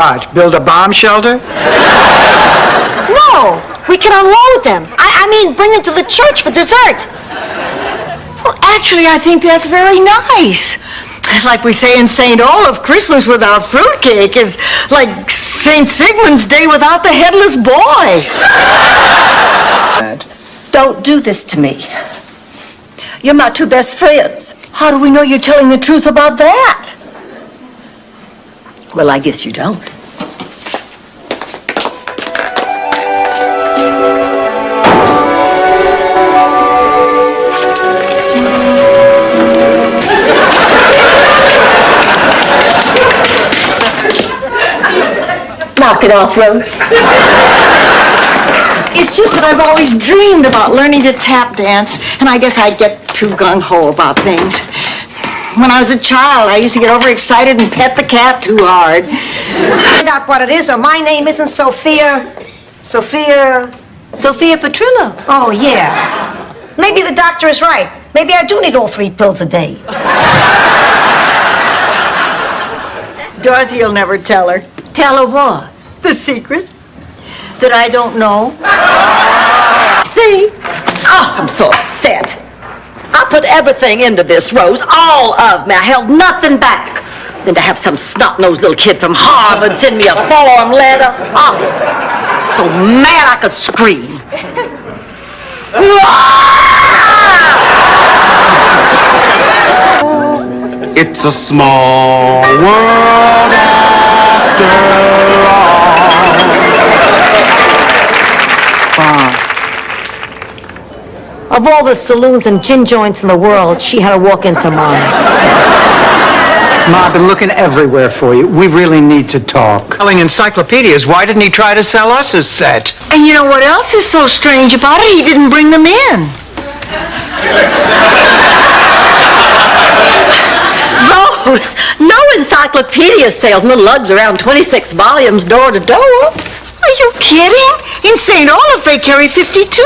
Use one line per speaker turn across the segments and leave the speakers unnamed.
What, build a bomb shelter?
No, we can unload them. I mean, bring them to the church for dessert.
Well, actually, I think that's very nice. Like we say in St. Olaf, Christmas without fruitcake is like St. Sigmund's Day without the headless boy.
Don't do this to me. You're my two best friends.
How do we know you're telling the truth about that?
Well, I guess you don't. Knock it off, Rose.
It's just that I've always dreamed about learning to tap dance, and I guess I'd get too gung-ho about things. When I was a child, I used to get overexcited and pet the cat too hard.
Find out what it is, or my name isn't Sophia
Petrillo.
Oh, yeah. Maybe the doctor is right. Maybe I do need all 3 pills a day.
Dorothy will never tell her.
Tell her what?
The secret that I don't know.
See? Oh, I'm so upset. I put everything into this, Rose, all of me. I held nothing back. Then to have some snot-nosed little kid from Harvard send me a form letter. Oh, I'm so mad I could scream.
It's a small world after all.
Of all the saloons and gin joints in the world, she had to walk into mine.
Ma, I've been looking everywhere for you. We really need to talk. Selling encyclopedias, why didn't he try to sell us a set?
And you know what else is so strange about it? He didn't bring them in.
Rose, no encyclopedia sales. No lugs around 26 volumes door to door.
Are you kidding? In St. Olaf, they carry 52.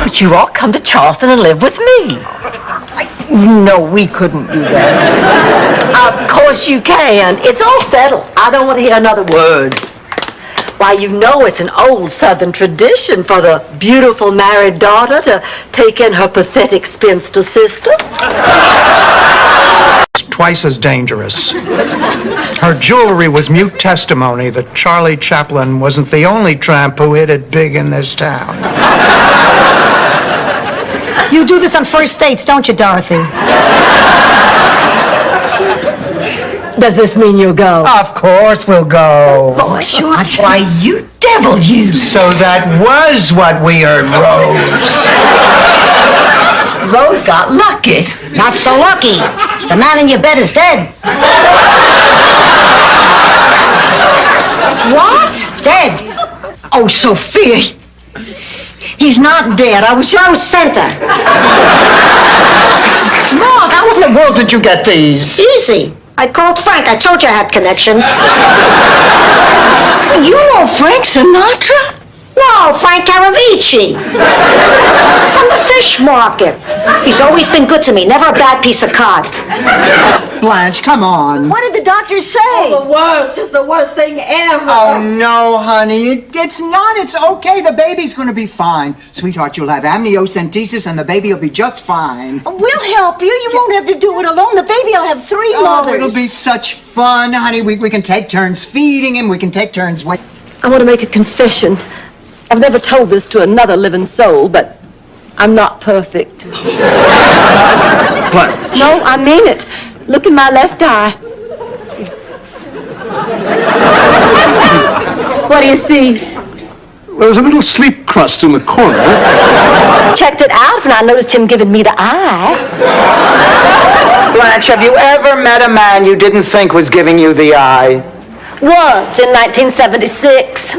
But you all come to Charleston and live with me.
No, we couldn't do that.
Of course you can. It's all settled. I don't want to hear another word. Why, you know it's an old Southern tradition for the beautiful married daughter to take in her pathetic spinster sisters.
It's twice as dangerous. Her jewelry was mute testimony that Charlie Chaplin wasn't the only tramp who hit it big in this town.
You do this on first dates, don't you, Dorothy?
Does this mean you'll go?
Of course we'll go.
Oh, sure. Why, you devil, you.
So that was what we heard, Rose.
Rose got lucky.
Not so lucky. The man in your bed is dead.
What?
Dead.
Oh, Sophia. He's not dead. I was
Joe Center.
Mom, how in the world did you get these?
Easy. I called Frank. I told you I had connections.
You know Frank Sinatra?
No, Frank Caravici. From the fish market. He's always been good to me. Never a bad piece of cod.
Blanche, come on.
What did the doctor say?
The worst, just the worst thing ever.
Oh, no, honey. It's not. It's okay. The baby's going to be fine. Sweetheart, you'll have amniocentesis and the baby will be just fine.
We'll help you. You won't have to do it alone. The baby will have 3 mothers.
Oh, it'll be such fun, honey. We can take turns feeding him. We can take turns waiting.
I want to make a confession. I've never told this to another living soul, but I'm not perfect.
But
No, I mean it. Look in my left eye. What do you see?
well, there's a little sleep crust in the corner.
Checked it out when I noticed him giving me the eye.
Blanche, have you ever met a man you didn't think was giving you the eye?
Once in 1976.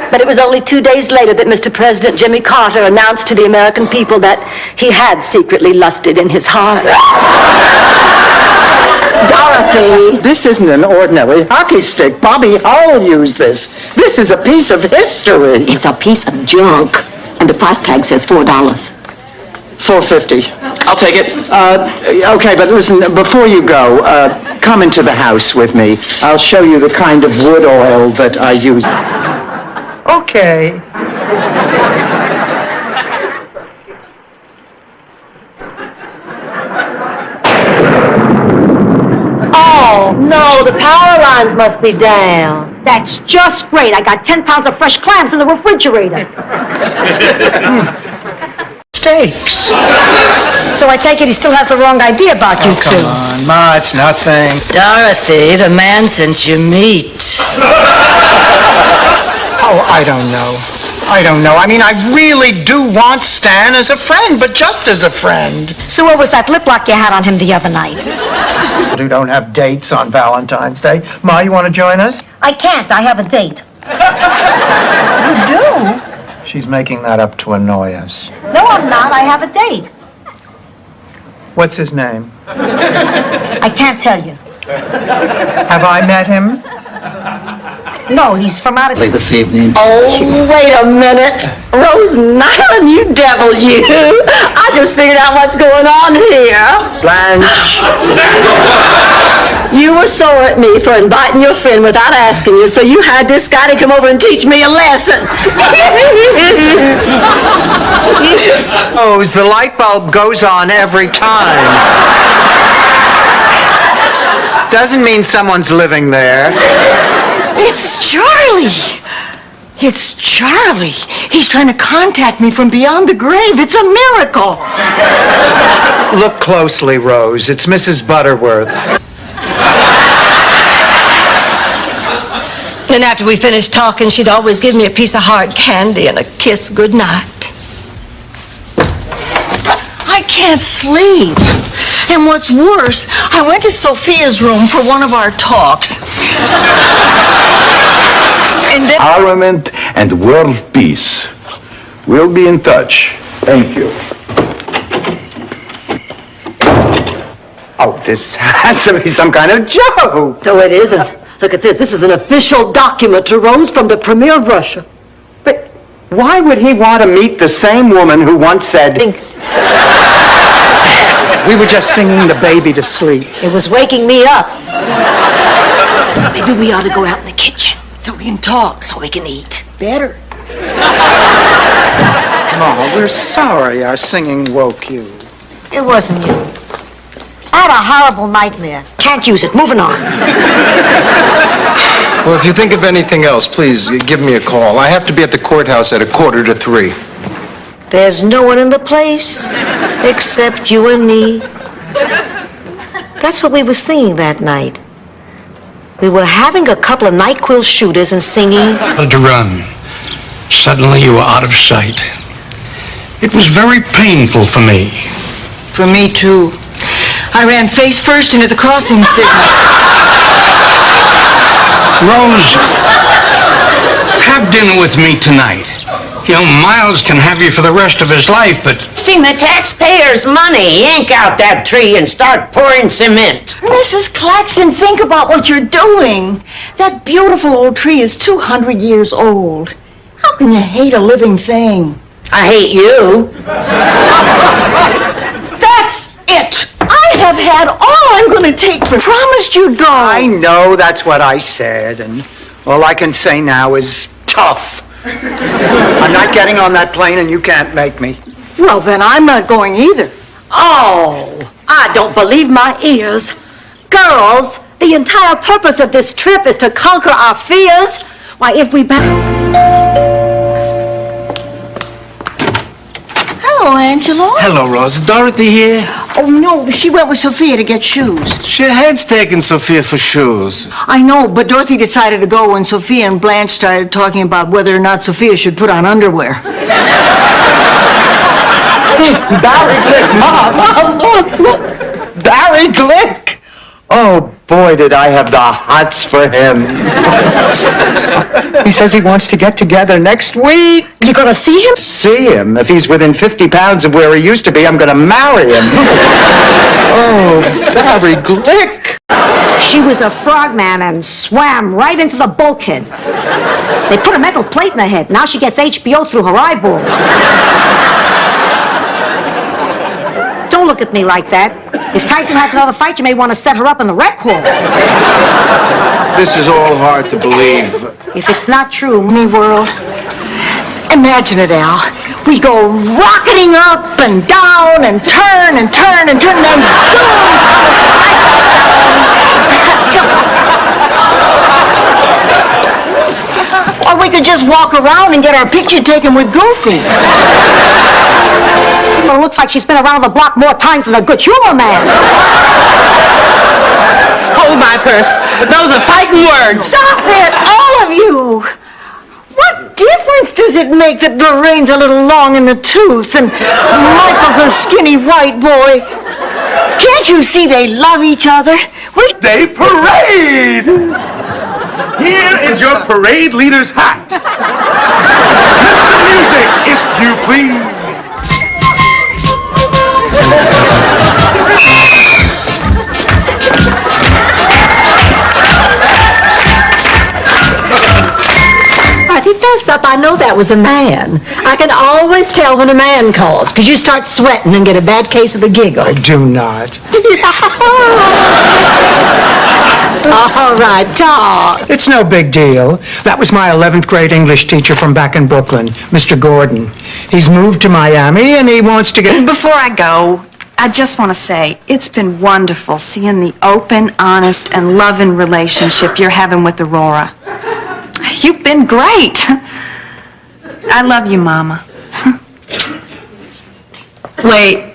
But it was only 2 days later that Mr. President Jimmy Carter announced to the American people that he had secretly lusted in his heart. Dorothy!
This isn't an ordinary hockey stick. Bobby Howell used this. This is a piece of history.
It's a piece of junk, and the price tag says $4.
$4.50.
I'll take it.
Okay, but listen, before you go, come into the house with me. I'll show you the kind of wood oil that I use. Okay.
Oh, no, the power lines must be down.
That's just great. I got 10 pounds of fresh clams in the refrigerator.
Steaks.
So I take it he still has the wrong idea about you two.
Come on, Ma, it's nothing.
Dorothy, the man sent you meat.
Oh, I don't know. I mean, I really do want Stan as a friend, but just as a friend.
So what was that lip lock you had on him the other night?
Who don't have dates on Valentine's Day. Ma, you want to join us?
I can't. I have a date.
You do? She's making that up to annoy us.
No, I'm not. I have a date.
What's his name?
I can't tell you.
Have I met him?
No, he's from out of...
This evening.
Oh, wait a minute. Rose Nyland, you devil, you. I just figured out what's going on here.
Blanche.
You were sore at me for inviting your friend without asking you, so you had this guy to come over and teach me a lesson.
Oh, the light bulb goes on every time. Doesn't mean someone's living there.
It's Charlie. It's Charlie. He's trying to contact me from beyond the grave. It's a miracle.
Look closely, Rose. It's Mrs. Butterworth.
Then after we finished talking, she'd always give me a piece of hard candy and a kiss goodnight. I can't sleep. And what's worse, I went to Sophia's room for one of our talks. And then...
Armament and world peace. We'll be in touch. Thank you.
Oh, this has to be some kind of joke.
No, it isn't. Look at this. This is an official document to Rose from the Premier of Russia.
But why would he want to meet the same woman who once said... We were just singing the baby to sleep.
It was waking me up.
Maybe we ought to go out in the kitchen so we can talk, so we can eat.
Better.
Ma, we're sorry our singing woke you.
It wasn't you. I had a horrible nightmare. Can't use it. Moving on.
Well, if you think of anything else, please give me a call. I have to be at the courthouse at 2:45.
There's no one in the place except you and me. That's what we were singing that night. We were having a couple of NyQuil shooters and singing.
Had to run. Suddenly you were out of sight. It was very painful for me.
For me, too. I ran face first into the crossing signal.
Rose, have dinner with me tonight. You know, Miles can have you for the rest of his life, but...
Wasting the taxpayers' money. Yank out that tree and start pouring cement.
Mrs. Claxton, think about what you're doing. That beautiful old tree is 200 years old. How can you hate a living thing?
I hate you.
That's it! I have had all I'm going to take for... Promised you'd go.
I know that's what I said, and all I can say now is tough. I'm not getting on that plane, and you can't make me.
Well, then I'm not going either.
Oh, I don't believe my ears. Girls, the entire purpose of this trip is to conquer our fears. Why, if we...
Hello, Angelo.
Hello, Rose. Is Dorothy here?
Oh, no, she went with Sophia to get shoes.
She had's taken Sophia for shoes.
I know, but Dorothy decided to go when Sophia and Blanche started talking about whether or not Sophia should put on underwear.
Barry Glick, Mom! Look! Barry Glick! Oh, boy, did I have the hots for him. He says he wants to get together next week.
You gonna see him?
See him? If he's within 50 pounds of where he used to be, I'm gonna marry him. Oh, Barry Glick!
She was a frogman and swam right into the bulkhead. They put a metal plate in her head. Now she gets HBO through her eyeballs. Don't look at me like that. If Tyson has another fight, you may want to set her up in the rec hall.
This is all hard to believe.
If it's not true,
Me world. Imagine it, Al. We go rocketing up and down and turn and turn and turn, and then zoom! Or we could just walk around and get our picture taken with Goofy.
well, it looks like she's been around the block more times than a good humor man.
Hold my purse. Those are fighting words.
Stop it, all of you! What difference does it make that Lorraine's a little long in the tooth and Michael's a skinny white boy? Can't you see they love each other?
Day parade! Here is your parade leader's hat. Mr. Music, if you please.
I think that's up. I know that was a man. I can always tell when a man calls, because you start sweating and get a bad case of the giggles.
Do not.
All right, talk.
It's no big deal. That was my 11th grade English teacher from back in Brooklyn, Mr. Gordon. He's moved to Miami and he wants to get...
Before I go, I just want to say it's been wonderful seeing the open, honest, and loving relationship you're having with Aurora. You've been great. I love you, Mama.
Wait.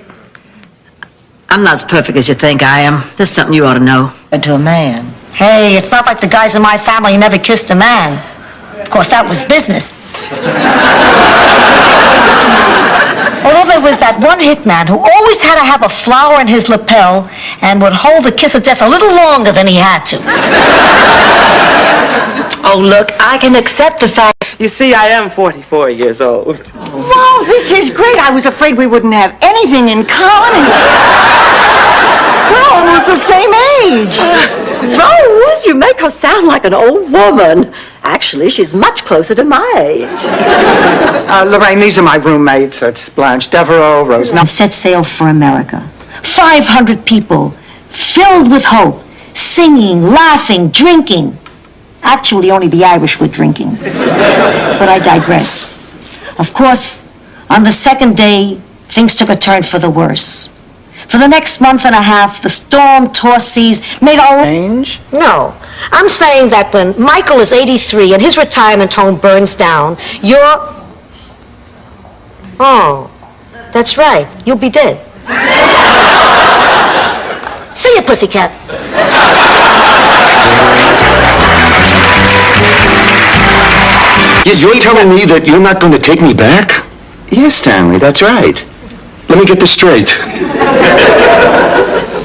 I'm not as perfect as you think I am. There's something you ought to know.
And to a man. Hey, it's not like the guys in my family never kissed a man. Of course, that was business. Although there was that one hitman who always had to have a flower in his lapel and would hold the kiss of death a little longer than he had to.
Oh, look, I can accept the fact.
You see, I am 44 years old.
Wow, this is great. I was afraid we wouldn't have anything in common. We're almost the same age.
Rose, you make her sound like an old woman. Actually, she's much closer to my age.
Lorraine, these are my roommates. That's Blanche Devereaux, Rose...
And set sail for America. 500 people, filled with hope, singing, laughing, drinking. Actually, only the Irish were drinking. But I digress. Of course, on the second day, things took a turn for the worse. For the next month and a half, the storm-tossed seas made all...
Change?
No, I'm saying that when Michael is 83 and his retirement home burns down, you're... Oh, that's right. You'll be dead. See ya, pussycat.
Is you're telling me that you're not going to take me back? Yes, Stanley, that's right. Let me get this straight.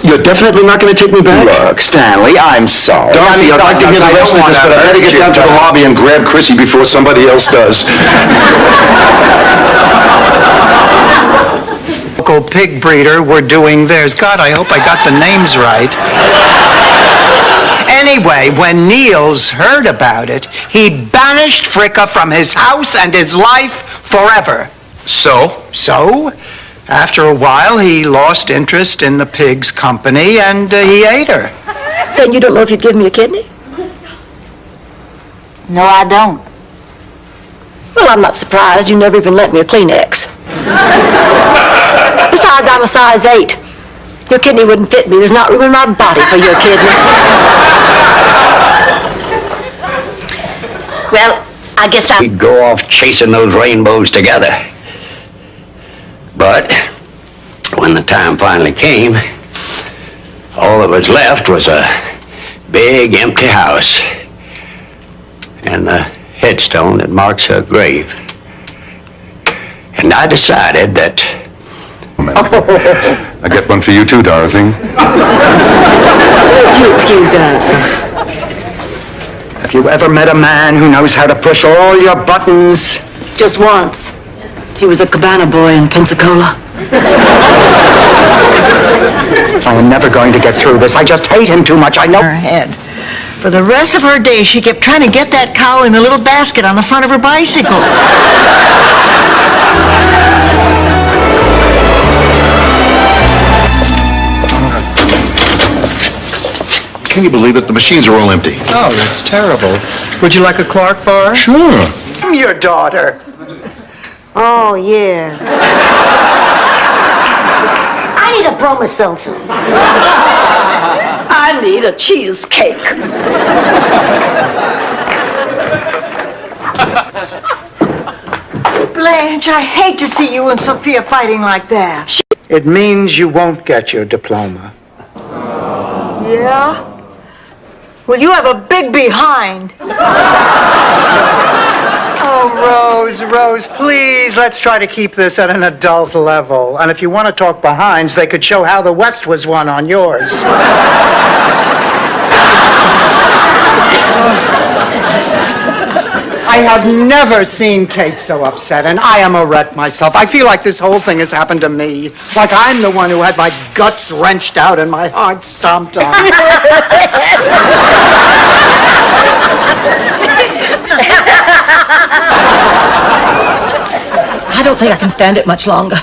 You're definitely not going to take me back? Look, Stanley, I'm sorry. Dorothy, I'd like to hear the rest of this, but I better get down to the lobby and grab Chrissy before somebody else does. Local pig breeder were doing theirs. God, I hope I got the names right. Anyway, when Niels heard about it, he banished Fricka from his house and his life forever. So, after a while, he lost interest in the pig's company and he ate her.
Then you don't know if you'd give me a kidney?
No, I don't.
Well, I'm not surprised. You never even lent me a Kleenex. Besides, I'm a size 8. Your kidney wouldn't fit me. There's not room in my body for your kidney. Well, I guess
We'd go off chasing those rainbows together. But when the time finally came, all that was left was a big empty house and the headstone that marks her grave. And I decided that...
I get one for you too, Dorothy.
Would you excuse that?
Have you ever met a man who knows how to push all your buttons?
Just once. He was a cabana boy in Pensacola.
I am never going to get through this. I just hate him too much. I know.
Her head. For the rest of her days, she kept trying to get that cow in the little basket on the front of her bicycle.
Can you believe it? The machines are all empty.
Oh, that's terrible. Would you like a Clark bar?
Sure.
I'm your daughter.
Oh, yeah. I need a bromo seltzer.
I need a cheesecake.
Blanche, I hate to see you and Sophia fighting like that.
It means you won't get your diploma.
Yeah? Well, you have a big behind.
Oh, Rose, please, let's try to keep this at an adult level. And if you want to talk behinds, they could show how the West was won on yours. I have never seen Kate so upset, and I am a wreck myself. I feel like this whole thing has happened to me. Like I'm the one who had my guts wrenched out and my heart stomped on.
I don't think I can stand it much longer.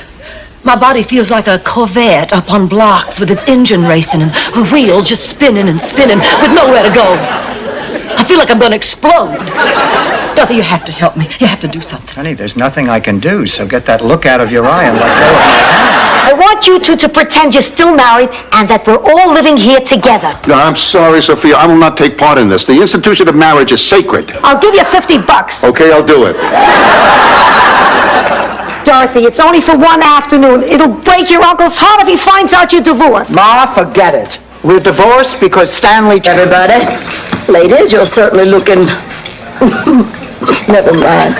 My body feels like a Corvette up on blocks with its engine racing and the wheels just spinning and spinning with nowhere to go. I feel like I'm going to explode. Dorothy, you have to help me. You have to do something.
Honey, there's nothing I can do, so get that look out of your eye and let go of my hand.
I want you two to pretend you're still married and that we're all living here together.
No, I'm sorry, Sophia. I will not take part in this. The institution of marriage is sacred.
I'll give you $50.
Okay, I'll do it.
Dorothy, it's only for one afternoon. It'll break your uncle's heart if he finds out you're divorced.
Ma, forget it. We're divorced because Stanley...
Everybody, ladies, you're certainly looking... Never mind.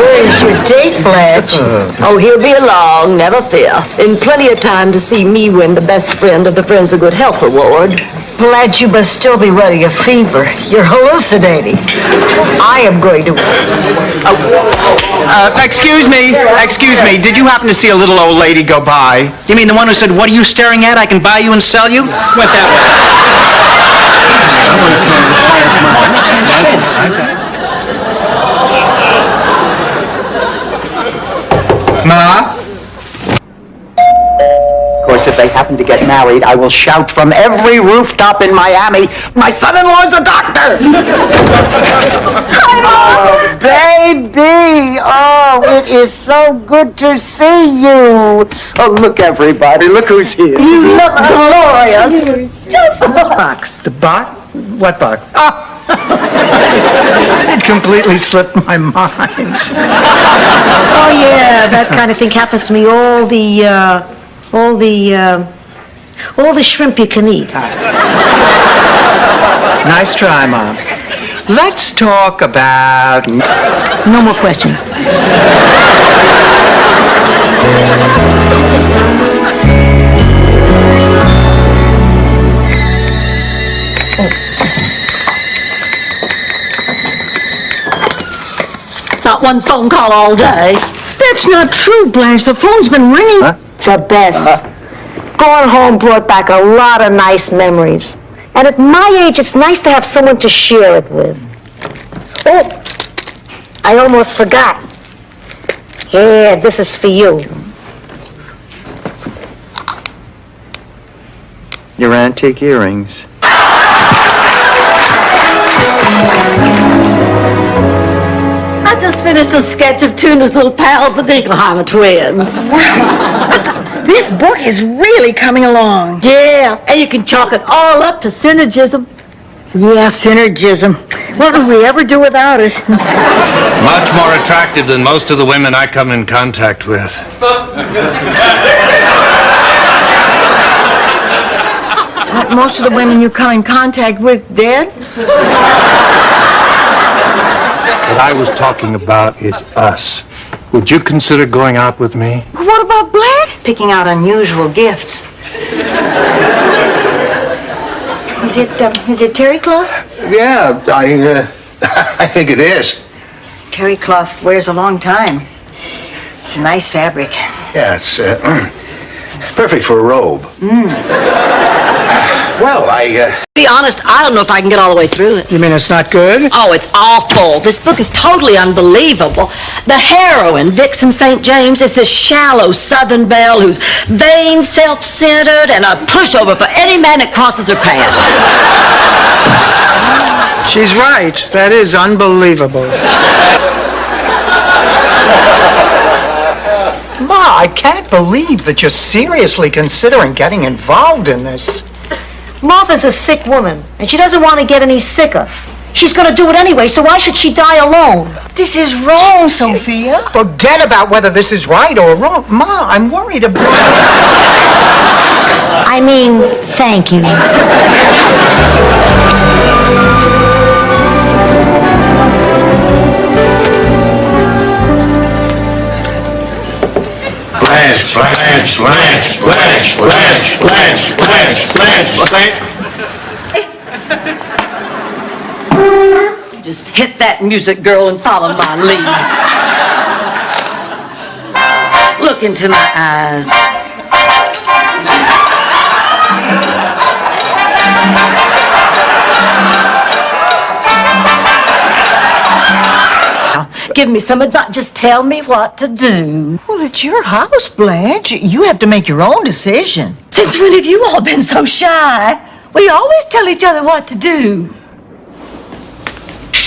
Where's your date, Blanche?
Oh, he'll be along, never fear. In plenty of time to see me win the Best Friend of the Friends of Good Health Award.
Blanche, you must still be running a fever. You're hallucinating. I am going to...
Excuse me. Did you happen to see a little old lady go by? You mean the one who said, "What are you staring at? I can buy you and sell you"? Went that way. Ma? Of course, if they happen to get married, I will shout from every rooftop in Miami, "My son-in-law's a doctor!" Oh, baby! Oh, it is so good to see you! Oh, look, everybody, look who's here.
You look glorious.
Just box.
The box? What box? Oh! It completely slipped my mind.
Oh, yeah, that kind of thing happens to me. All the shrimp you can eat.
Nice try, Mom. Let's talk about...
No more questions.
Not one phone call all day.
That's not true, Blanche. The phone's been ringing.
Huh?
The best. Going home brought back a lot of nice memories. And at my age, it's nice to have someone to share it with. Oh, I almost forgot. Here, this is for you.
Your antique earrings.
I just finished a sketch of Tuna's little pals, the Dinkelheimer twins.
This book is really coming along.
Yeah, and you can chalk it all up to synergism.
Yeah, synergism. What would we ever do without it?
Much more attractive than most of the women I come in contact with.
Most of the women you come in contact with dead?
What I was talking about is us. Would you consider going out with me?
What about Blanche? Picking out unusual gifts. Is it terry cloth?
Yeah, I think it is.
Terry cloth wears a long time. It's a nice fabric.
Yeah, it's perfect for a robe. Well,
Be honest, I don't know if I can get all the way through it.
You mean it's not good?
Oh, it's awful. This book is totally unbelievable. The heroine, Vixen St. James, is this shallow Southern belle who's vain, self-centered, and a pushover for any man that crosses her path.
She's right. That is unbelievable. Ma, I can't believe that you're seriously considering getting involved in this.
Martha's a sick woman, and she doesn't want to get any sicker. She's going to do it anyway, so why should she die alone?
This is wrong, Sophia.
Forget about whether this is right or wrong. Ma, I'm worried about...
I mean, thank you.
Blanche, Blanche, Blanche, Blanche, Blanche, Blanche, Blanche, Blanche, Blanche.
Just hit that music, girl, and follow my lead. Look into my eyes. Give me some advice. Just tell me what to do.
Well, it's your house, Blanche. You have to make your own decision.
Since when have you all been so shy? We always tell each other what to do.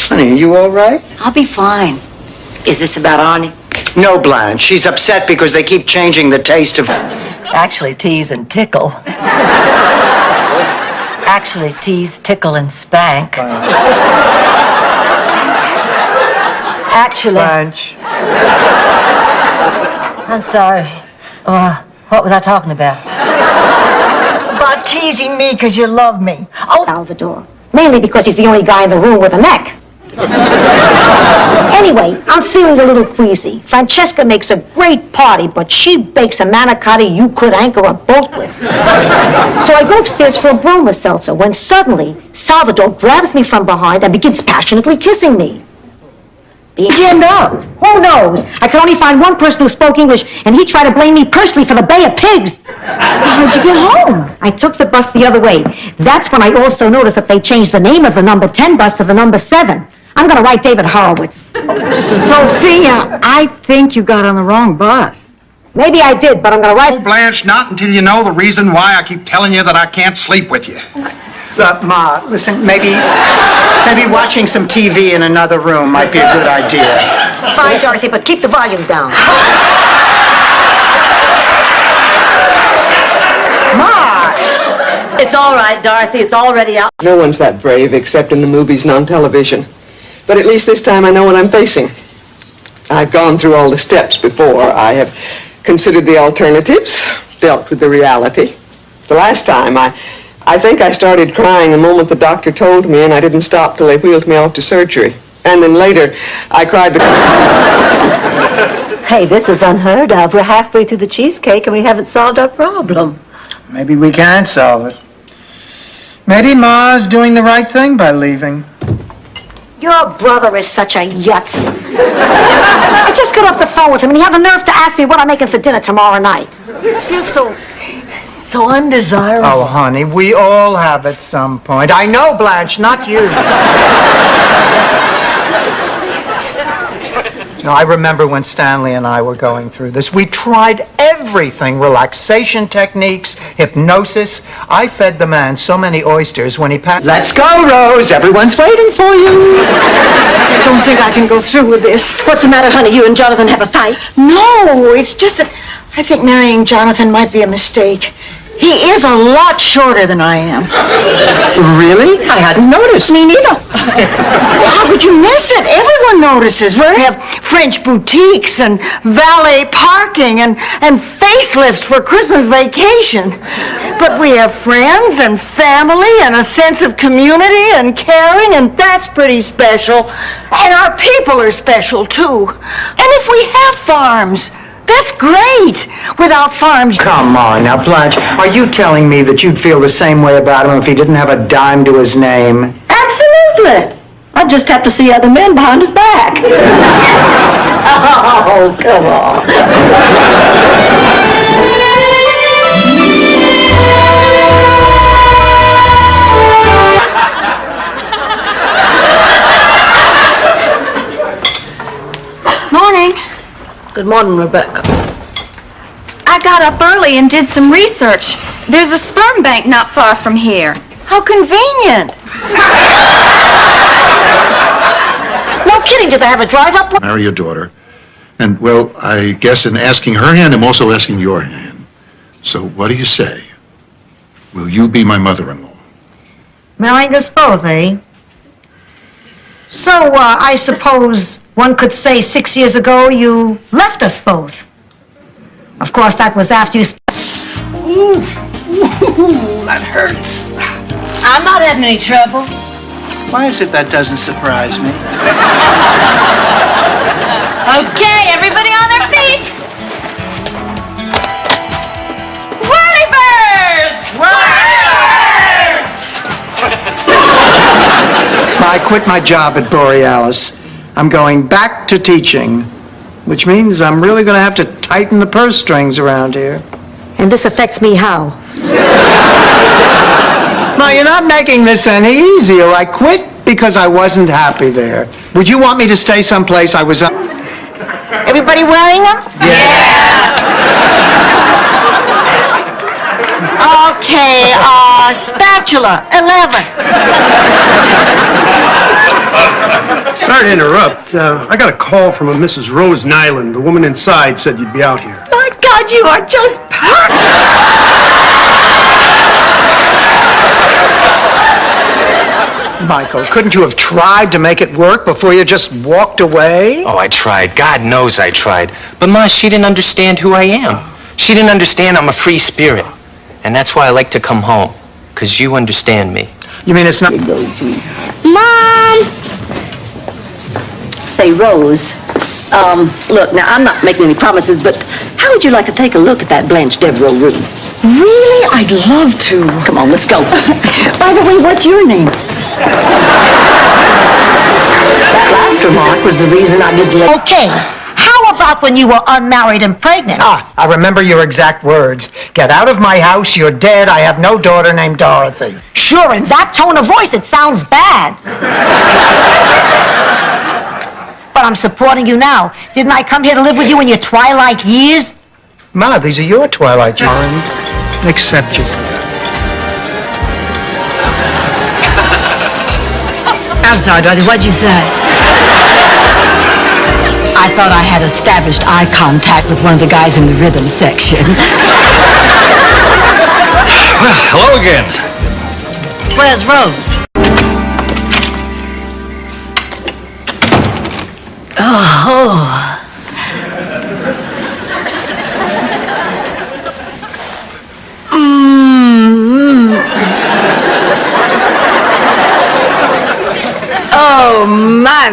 Honey, are you all right?
I'll be fine. Is this about Arnie?
No, Blanche. She's upset because they keep changing the taste of...
Actually, tease and tickle. Actually, tease, tickle, and spank. Actually...
Blanche.
I'm sorry. What was I talking about?
About teasing me because you love me.
Oh, Salvador. Mainly because he's the only guy in the room with a neck. Anyway, I'm feeling a little queasy. Francesca makes a great party, but she bakes a manicotti you could anchor a boat with. So I go upstairs for a broma seltzer when suddenly Salvador grabs me from behind and begins passionately kissing me. Being jammed up. Who knows? I could only find one person who spoke English, and he tried to blame me personally for the Bay of Pigs. How'd you get home? I took the bus the other way. That's when I also noticed that they changed the name of the number 10 bus to the number 7. I'm going to write David Horowitz.
Sophia, I think you got on the wrong bus.
Maybe I did, but I'm going to write...
Oh, Blanche, not until you know the reason why I keep telling you that I can't sleep with you.
Ma, listen, maybe watching some TV in another room might be a good idea.
Fine, Dorothy, but keep the volume down.
It's all right, Dorothy. It's already out.
No one's that brave except in the movies and on television. But at least this time I know what I'm facing. I've gone through all the steps before. I have considered the alternatives, dealt with the reality. The last time, I think I started crying the moment the doctor told me, and I didn't stop till they wheeled me off to surgery. And then later, I cried because...
Hey, this is unheard of. We're halfway through the cheesecake and we haven't solved our problem.
Maybe we can solve it. Maybe Ma's doing the right thing by leaving.
Your brother is such a yutz. I just got off the phone with him, and he had the nerve to ask me what I'm making for dinner tomorrow night.
It feels so undesirable.
Oh, honey, we all have at some point. I know, Blanche, not you. No, I remember when Stanley and I were going through this. We tried everything, relaxation techniques, hypnosis. I fed the man so many oysters when he passed. Let's go, Rose. Everyone's waiting for you.
I don't think I can go through with this.
What's the matter, honey? You and Jonathan have a fight?
No, it's just that I think marrying Jonathan might be a mistake. He is a lot shorter than I am.
Really? I hadn't noticed.
Me neither. How could you miss it? Everyone notices. We have French boutiques and valet parking and facelifts for Christmas vacation. But we have friends and family and a sense of community and caring, and that's pretty special. And our people are special, too. And if we have farms, that's great. Without farms...
Come on now, Blanche. Are you telling me that you'd feel the same way about him if he didn't have a dime to his name?
Absolutely. A I'd just have to see other men behind his back. Oh, come on.
Morning.
Good morning, Rebecca.
I got up early and did some research. There's a sperm bank not far from here. How convenient.
No kidding, do they have a drive-up?
Marry your daughter. And, well, I guess in asking her hand, I'm also asking your hand. So what do you say? Will you be my mother-in-law?
Marrying us both, eh? So, I suppose one could say 6 years ago you left us both. Of course, that was after you...
Ooh, that hurts.
I'm not having any trouble.
Why is it that doesn't surprise me?
Okay, everybody on their feet. Whirly birds!
I quit my job at Borealis. I'm going back to teaching, which means I'm really going to have to tighten the purse strings around here.
And this affects me how?
No, you're not making this any easier. I quit because I wasn't happy there. Would you want me to stay someplace I was...
Everybody wearing them? Okay, spatula, 11.
Sorry to interrupt. I got a call from a Mrs. Rose Nyland. The woman inside said you'd be out here.
My God, you are just perfect.
Michael, couldn't you have tried to make it work before you just walked away?
Oh, I tried. God knows I tried. But Ma, she didn't understand who I am. She didn't understand I'm a free spirit. And that's why I like to come home. Because you understand me.
You mean it's not...
Mom! Say, Rose, look, now, I'm not making any promises, but how would you like to take a look at that Blanche Devereaux room?
Really? I'd love to.
Come on, let's go. By the way, what's your name? That last remark was the reason I did let...
Okay, how about when you were unmarried and pregnant?
I remember your exact words. Get out of my house, you're dead, I have no daughter named Dorothy.
Sure, in that tone of voice, it sounds bad. But I'm supporting you now. Didn't I come here to live with you in your twilight years?
Ma, these are your twilight years. Accept you.
I'm sorry, Dorothy, what'd you say? I thought I had established eye contact with one of the guys in the rhythm section.
Well, hello again.
Where's Rose? Oh. Oh, my.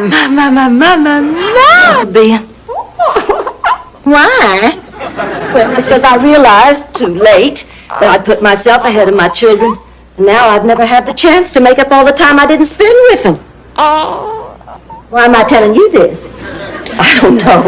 Ben. Why? Well, because I realized too late that I put myself ahead of my children. And now I've never had the chance to make up all the time I didn't spend with them. Why am I telling you this? I don't know.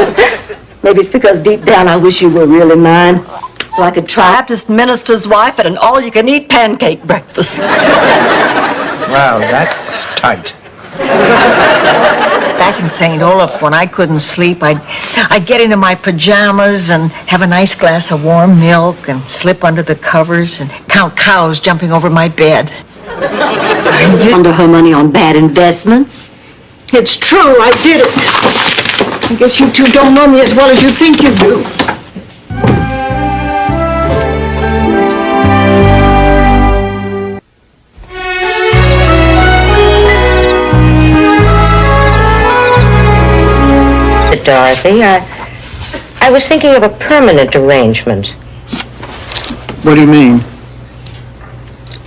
Maybe it's because deep down I wish you were really mine. So I could try Baptist minister's wife at an all-you-can-eat pancake breakfast.
Wow, that's tight.
Back in St. Olaf, when I couldn't sleep, I'd get into my pajamas and have a nice glass of warm milk and slip under the covers and count cows jumping over my bed.
And you launder her money on bad investments?
It's true, I did it. I guess you two don't know me as well as you think you do.
Dorothy, I was thinking of a permanent arrangement.
What do you mean?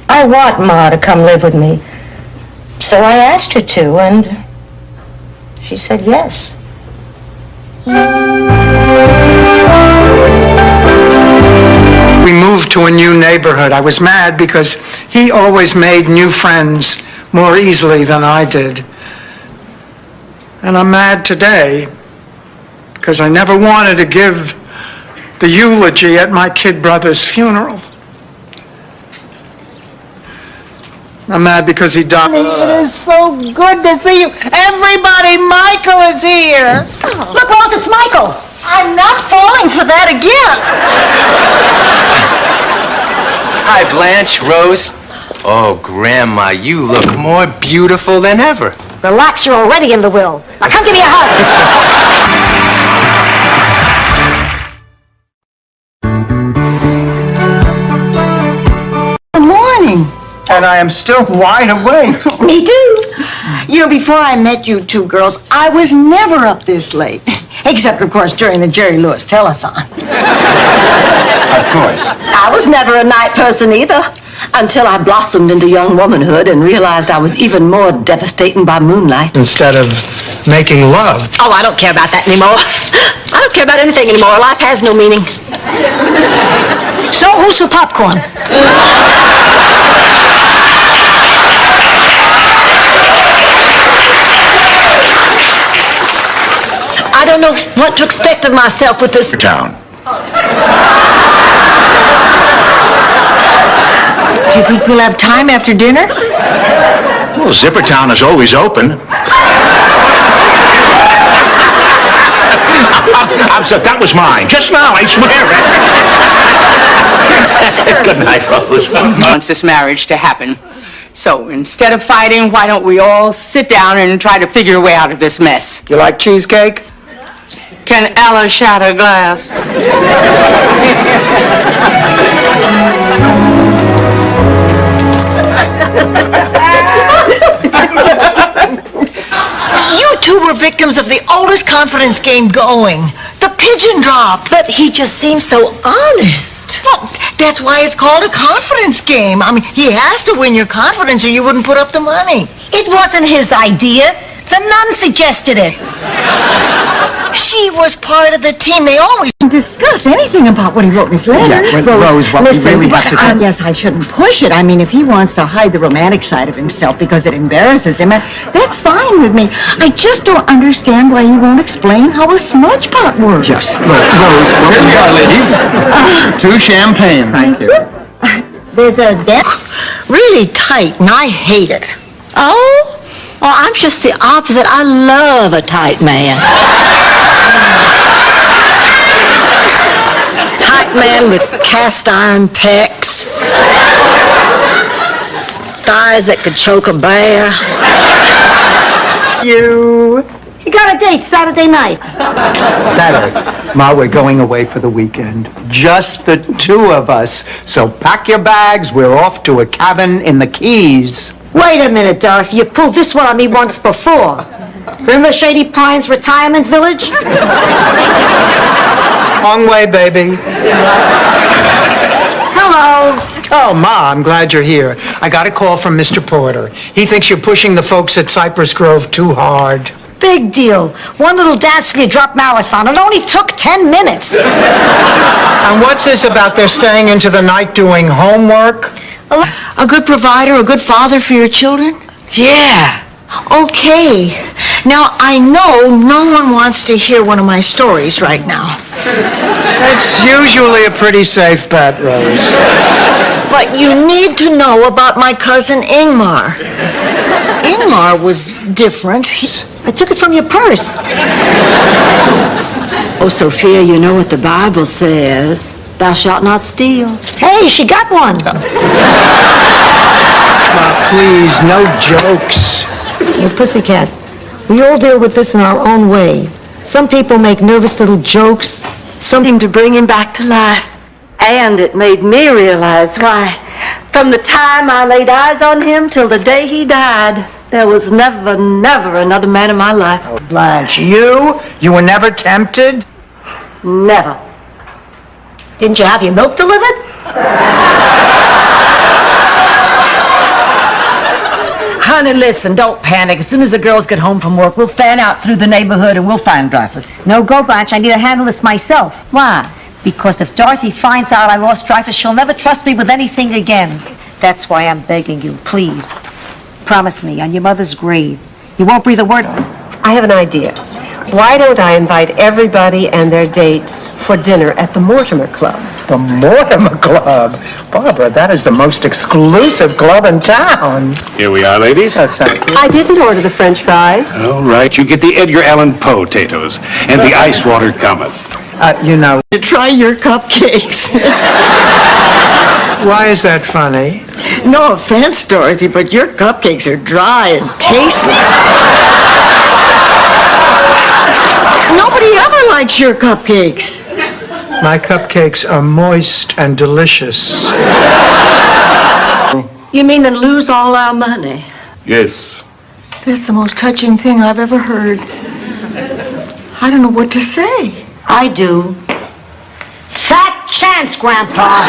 I want Ma to come live with me. So I asked her to, and she said yes.
We moved to a new neighborhood. I was mad because he always made new friends more easily than I did. And I'm mad today because I never wanted to give the eulogy at my kid brother's funeral. I'm mad because he died.
It is so good to see you. Everybody, Michael is here.
Look, Rose, it's Michael.
I'm not falling for that again.
Hi, Blanche, Rose. Oh, Grandma, you look more beautiful than ever.
Relax, you're already in the will. Now come give me a hug.
Good morning.
And I am still wide awake.
Me too. You know, before I met you two girls, I was never up this late. Except, of course, during the Jerry Lewis telethon.
Of course.
I was never a night person either, until I blossomed into young womanhood and realized I was even more devastating by moonlight.
Instead of making love.
Oh, I don't care about that anymore. I don't care about anything anymore. Life has no meaning.
So, who's for popcorn?
I don't know what to expect of myself with this
Town.
Do you think we'll have time after dinner?
Well, Zippertown is always open. I'm sorry, that was mine. Just now, I swear it. Good night, Rose.
Wants this marriage to happen. So instead of fighting, why don't we all sit down and try to figure a way out of this mess?
You like cheesecake?
Can Ella shatter glass?
You two were victims of the oldest confidence game going. The pigeon drop.
But he just seems so honest.
Well, that's why it's called a confidence game. I mean, he has to win your confidence or you wouldn't put up the money.
It wasn't his idea. The nun suggested it.
She was part of the team. They always
discuss anything about what he wrote in his letters.
Yeah, but Rose, what we really have to do...
I guess I shouldn't push it. I mean, if he wants to hide the romantic side of himself because it embarrasses him, that's fine with me. I just don't understand why he won't explain how a smudge pot works.
Yes, look, Rose, here we are, ladies. 2 champagne. Thank you.
There's a
really tight, and I hate it.
Oh? Well, I'm just the opposite. I love a tight man. Tight man with cast iron pecs. Thighs that could choke a bear.
You got a date Saturday night.
Saturday. Ma, we're going away for the weekend. Just the 2 of us. So pack your bags. We're off to a cabin in the Keys.
Wait a minute, Dorothy. You pulled this one on me once before. Remember Shady Pines Retirement Village?
Long way, baby.
Hello.
Oh, Ma, I'm glad you're here. I got a call from Mr. Porter. He thinks you're pushing the folks at Cypress Grove too hard.
Big deal. One little dance till you drop marathon. It only took 10 minutes.
And what's this about their staying into the night doing homework?
A good provider, a good father for your children? Yeah. Okay. Now, I know no one wants to hear one of my stories right now.
That's usually a pretty safe bet, Rose.
But you need to know about my cousin Ingmar. Ingmar was different.
I took it from your purse.
Oh, Sophia, you know what the Bible says. Thou shalt not steal.
Hey, she got one.
Ma, please, no jokes.
Hey, Pussycat, we all deal with this in our own way. Some people make nervous little jokes.
Something to bring him back to life. And it made me realize why, from the time I laid eyes on him till the day he died, there was never another man in my life.
Oh, Blanche, you were never tempted?
Never.
Didn't you have your milk delivered?
Honey, listen, don't panic. As soon as the girls get home from work, we'll fan out through the neighborhood and we'll find Dreyfus.
No, go, Blanche. I need to handle this myself.
Why?
Because if Dorothy finds out I lost Dreyfus, she'll never trust me with anything again. That's why I'm begging you, please. Promise me, on your mother's grave, you won't breathe a word.
I have an idea. Why don't I invite everybody and their dates for dinner at the Mortimer Club?
The Mortimer Club? Barbara, that is the most exclusive club in town.
Here we are, ladies.
Thank you.
I didn't order the French fries.
All right, you get the Edgar Allan Poe potatoes, and the ice water cometh.
You know...
Try your cupcakes.
Why is that funny?
No offense, Dorothy, but your cupcakes are dry and tasteless. Nobody ever likes your cupcakes.
My cupcakes are moist and delicious.
You mean and lose all our money?
Yes.
That's the most touching thing I've ever heard. I don't know what to say.
I do. Fat chance, Grandpa.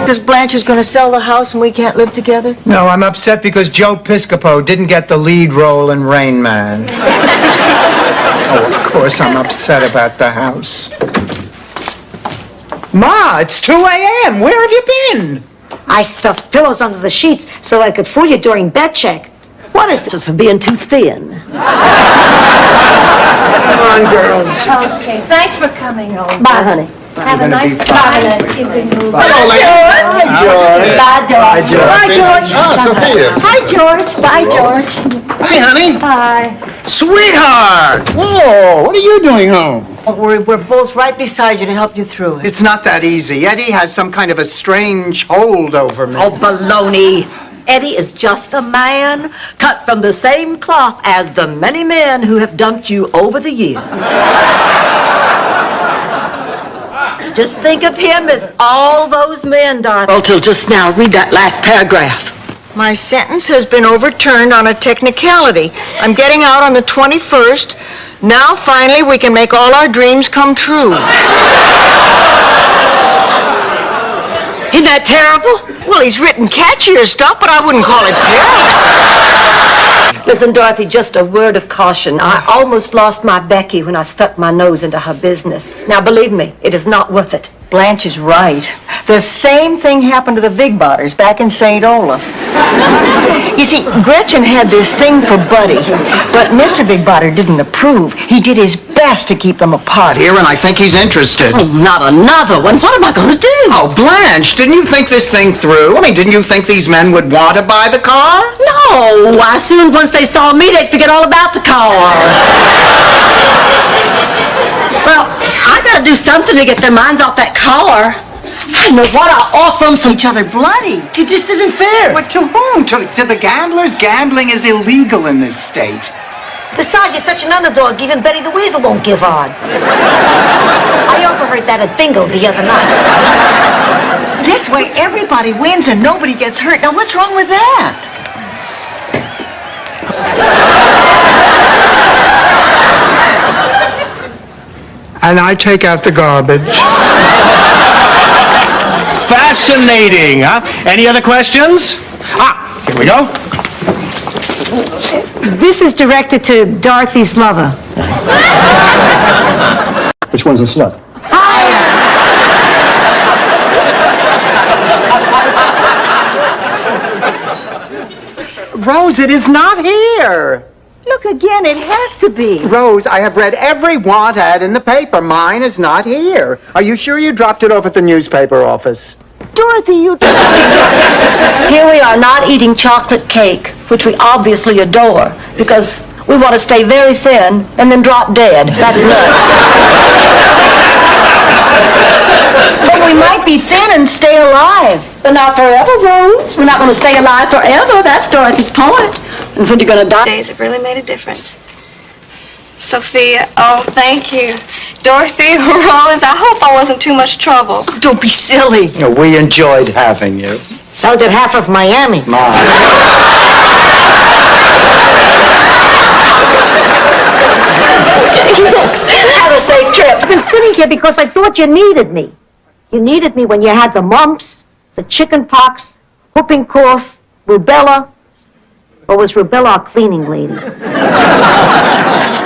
Because Blanche is going to sell the house and we can't live together?
No, I'm upset because Joe Piscopo didn't get the lead role in Rain Man. Oh, of course I'm upset about the house. Ma, it's 2 a.m. Where have you been?
I stuffed pillows under the sheets so I could fool you during bed check.
What is this for being too thin?
Come on, girls.
Okay, thanks for coming over.
Bye, honey.
Have a nice time.
Hello,
Hi,
George.
Bye, George.
Hi, George.
Bye, George.
Ah, Sophia.
Hi, George. Bye, George.
Hi, honey.
Bye.
Sweetheart! Whoa, what are you doing home?
We're both right beside you to help you through it.
It's not that easy. Eddie has some kind of a strange hold over me.
Oh, baloney. Eddie is just a man cut from the same cloth as the many men who have dumped you over the years. Just think of him as all those men, Dorothy. Well, till just now, read that last paragraph.
My sentence has been overturned on a technicality. I'm getting out on the 21st. Now, finally, we can make all our dreams come true.
Isn't that terrible?
Well, he's written catchier stuff, but I wouldn't call it terrible.
Listen, Dorothy, just a word of caution. I almost lost my Becky when I stuck my nose into her business. Now, believe me, it is not worth it.
Blanche is right. The same thing happened to the Vigbotters back in St. Olaf. You see, Gretchen had this thing for Buddy, but Mr. Vigbotter didn't approve. He did his best to keep them apart.
Here, and I think he's interested.
Oh, not another one. What am I going to do?
Oh, Blanche, didn't you think this thing through? I mean, didn't you think these men would want to buy the car?
No, I assumed once they saw me, they'd forget all about the car. Well, I got to do something to get their minds off that car. I know what I'll offer them some...
Each other bloody. It just isn't fair.
But to whom? To the gamblers? Gambling is illegal in this state.
Besides, you're such an underdog, even Betty the Weasel won't give odds. I overheard that at bingo the other night.
This way, everybody wins and nobody gets hurt. Now, what's wrong with that?
And I take out the garbage.
Fascinating, huh? Any other questions? Here we go.
This is directed to Dorothy's lover.
Which one's a slut?
Rose, it is not here.
Look again, it has to be.
Rose, I have read every want ad in the paper. Mine is not here. Are you sure you dropped it off at the newspaper office?
Dorothy, you...
Here we are not eating chocolate cake, which we obviously adore, because we want to stay very thin and then drop dead. That's nuts.
But we might be thin and stay alive.
But not forever, Rose. We're not going to stay alive forever. That's Dorothy's point. And when you're going to die...
Days have really made a difference. Sophia, oh, thank you. Dorothy, Rose, I hope I wasn't too much trouble.
Don't be silly.
We enjoyed having you.
So did half of Miami.
Have a safe trip.
I've been sitting here because I thought you needed me. You needed me when you had the mumps, the chicken pox, whooping cough, rubella. Or was rubella a cleaning lady?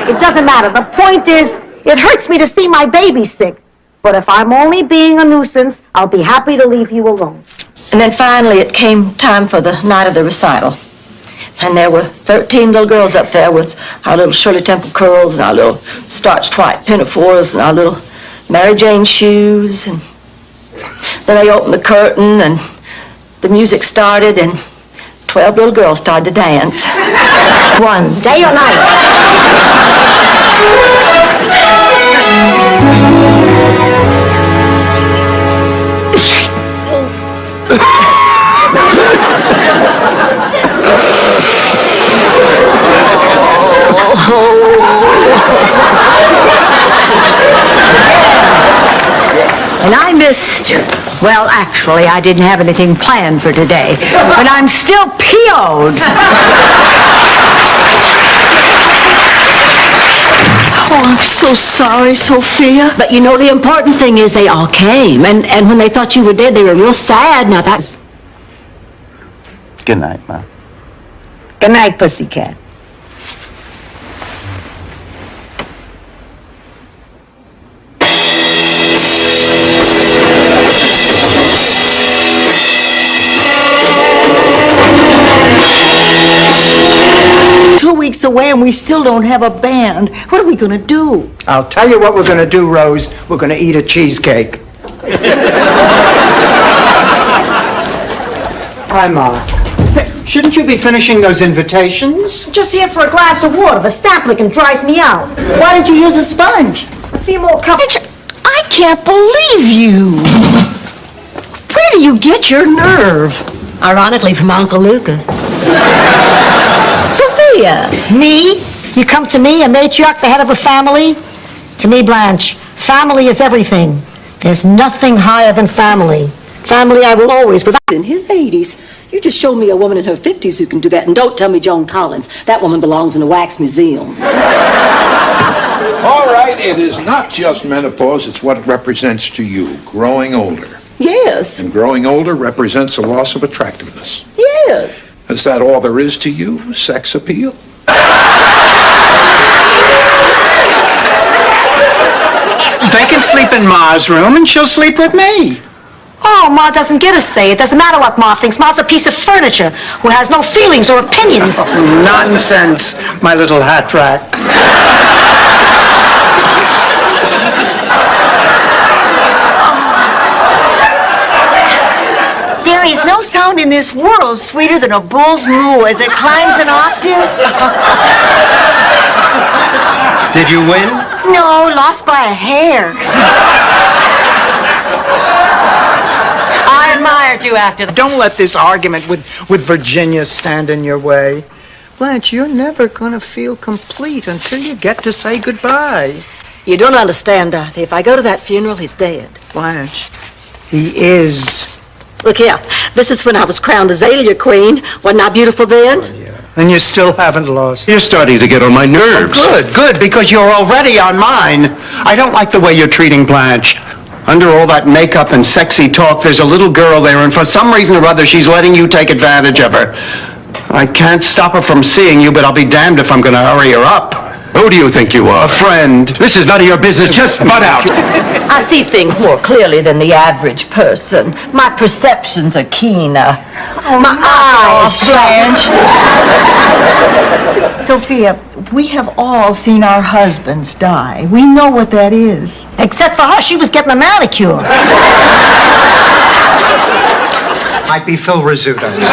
It doesn't matter. The point is, it hurts me to see my baby sick. But if I'm only being a nuisance, I'll be happy to leave you alone.
And then finally it came time for the night of the recital. And there were 13 little girls up there with our little Shirley Temple curls and our little starched white pinafores and our little Mary Jane shoes. And then they opened the curtain and the music started and 12 little girls started to dance.
One, day or night.
And I missed, well, actually, I didn't have anything planned for today, but I'm still PO'd.
Oh, I'm so sorry, Sophia. But you know, the important thing is they all came. And when they thought you were dead, they were real sad. Now that's...
Good night, Ma.
Good night, Pussycat. Weeks away and we still don't have a band. What are we going to do?
I'll tell you what we're going to do, Rose. We're going to eat a cheesecake. Hi, Ma. Shouldn't you be finishing those invitations?
Just here for a glass of water. The stamp licking dries me out. Why don't you use a sponge? A few more cups.
I can't believe you. Where do you get your nerve?
Ironically, from Uncle Lucas. Sophia!
Me? You come to me, a matriarch, the head of a family? To me, Blanche, family is everything. There's nothing higher than family. Family I will always, without...
In his 80s. You just showed me a woman in her 50s who can do that. And don't tell me Joan Collins. That woman belongs in a wax museum.
All right, it is not just menopause, it's what it represents to you, growing older.
Yes.
And growing older represents a loss of attractiveness.
Yes.
Is that all there is to you? Sex appeal?
They can sleep in Ma's room and she'll sleep with me.
Oh, Ma doesn't get a say. It doesn't matter what Ma thinks. Ma's a piece of furniture who has no feelings or opinions.
Nonsense, my little hat rack.
There is no sound in this world sweeter than a bull's moo as it climbs an octave.
Did you win?
No, lost by a hair. I admired you after that.
Don't let this argument with Virginia stand in your way. Blanche, you're never going to feel complete until you get to say goodbye.
You don't understand, Dorothy. If I go to that funeral, he's dead.
Blanche, he is.
Look here, this is when I was crowned Azalea Queen. Wasn't I beautiful then?
And you still haven't lost.
You're starting to get on my nerves.
Good, because you're already on mine. I don't like the way you're treating Blanche. Under all that makeup and sexy talk, there's a little girl there, and for some reason or other, she's letting you take advantage of her. I can't stop her from seeing you, but I'll be damned if I'm going to hurry her up.
Who do you think you are?
A friend.
This is none of your business. Just butt out.
I see things more clearly than the average person. My perceptions are keener. My eyes,
Blanche. Sophia, we have all seen our husbands die. We know what that is.
Except for her, she was getting a manicure.
Might be Phil Rizzuto's.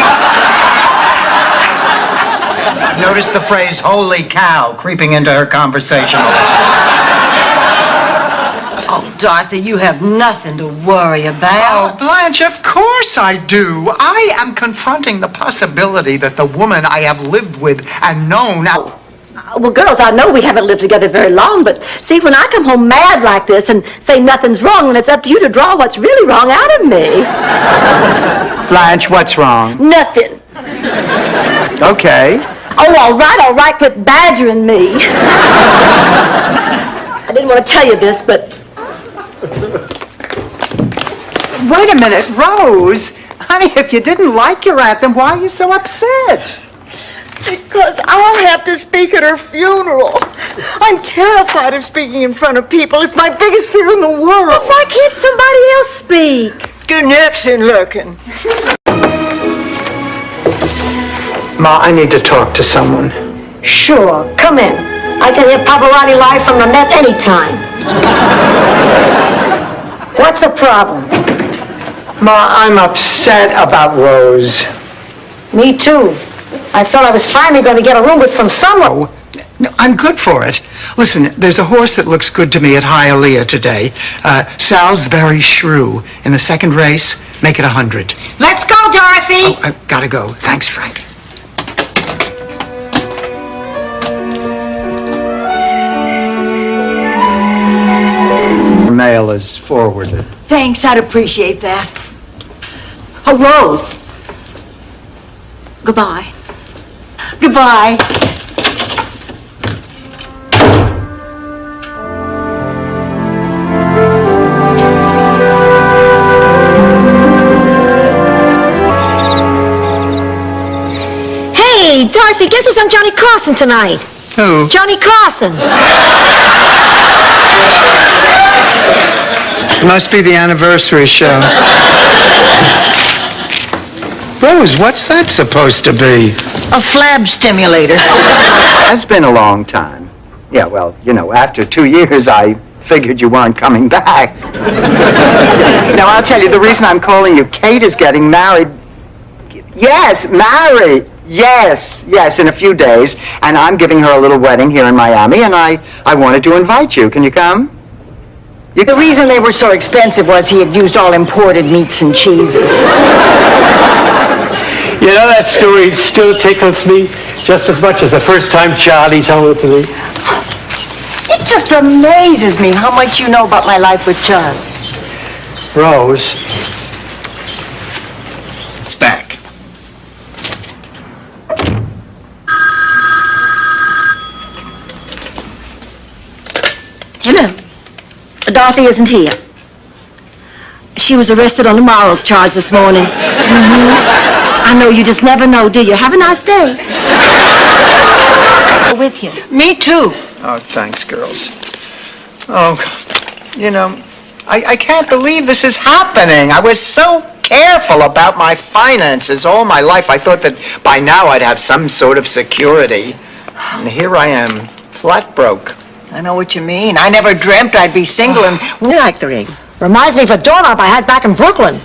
Notice the phrase, holy cow, creeping into her conversation.
Oh, Dorothy, you have nothing to worry about.
Oh, Blanche, of course I do. I am confronting the possibility that the woman I have lived with and known...
Well, girls, I know we haven't lived together very long, but see, when I come home mad like this and say nothing's wrong, then it's up to you to draw what's really wrong out of me.
Blanche, what's wrong?
Nothing.
Okay.
Oh, all right, quit badgering me. I didn't want to tell you this, but...
Wait a minute, Rose. Honey, if you didn't like your aunt, then why are you so upset?
Because I'll have to speak at her funeral. I'm terrified of speaking in front of people. It's my biggest fear in the world.
Why can't somebody else speak?
good and looking.
Ma, I need to talk to someone.
Sure, come in. I can hear Pavarotti live from the Met anytime. What's the problem?
Ma, I'm upset about Rose.
Me too. I thought I was finally going to get a room with some sunlight.
No, I'm good for it. Listen, there's a horse that looks good to me at Hialeah today. Salisbury Shrew. In the second race, make it 100.
Let's go, Dorothy!
Oh, I've got to go. Thanks, Frank. Mail is forwarded.
Thanks, I'd appreciate that. Oh, Rose. Goodbye. Goodbye.
Hey, Dorothy, guess who's on Johnny Carson tonight?
Who?
Johnny Carson.
It must be the anniversary show. Rose, what's that supposed to be?
A flab stimulator.
It's been a long time. Yeah, well, you know, after 2 years, I figured you weren't coming back. Now, I'll tell you, the reason I'm calling you, Kate is getting married. Yes, married. Yes, in a few days. And I'm giving her a little wedding here in Miami, and I wanted to invite you. Can you come?
The reason they were so expensive was he had used all imported meats and cheeses.
You know, that story still tickles me just as much as the first time Charlie told it to me.
It just amazes me how much you know about my life with Charlie.
Rose.
It's back.
Hello. Dorothy isn't here. She was arrested on a morals charge this morning. I know, you just never know, do you? Have a nice day. With you.
Me too.
Oh, thanks, girls. Oh, you know, I can't believe this is happening. I was so careful about my finances all my life. I thought that by now I'd have some sort of security. And here I am, flat broke.
I know what you mean. I never dreamt I'd be single and we like the ring.
Reminds me of a doorknob I had back in Brooklyn.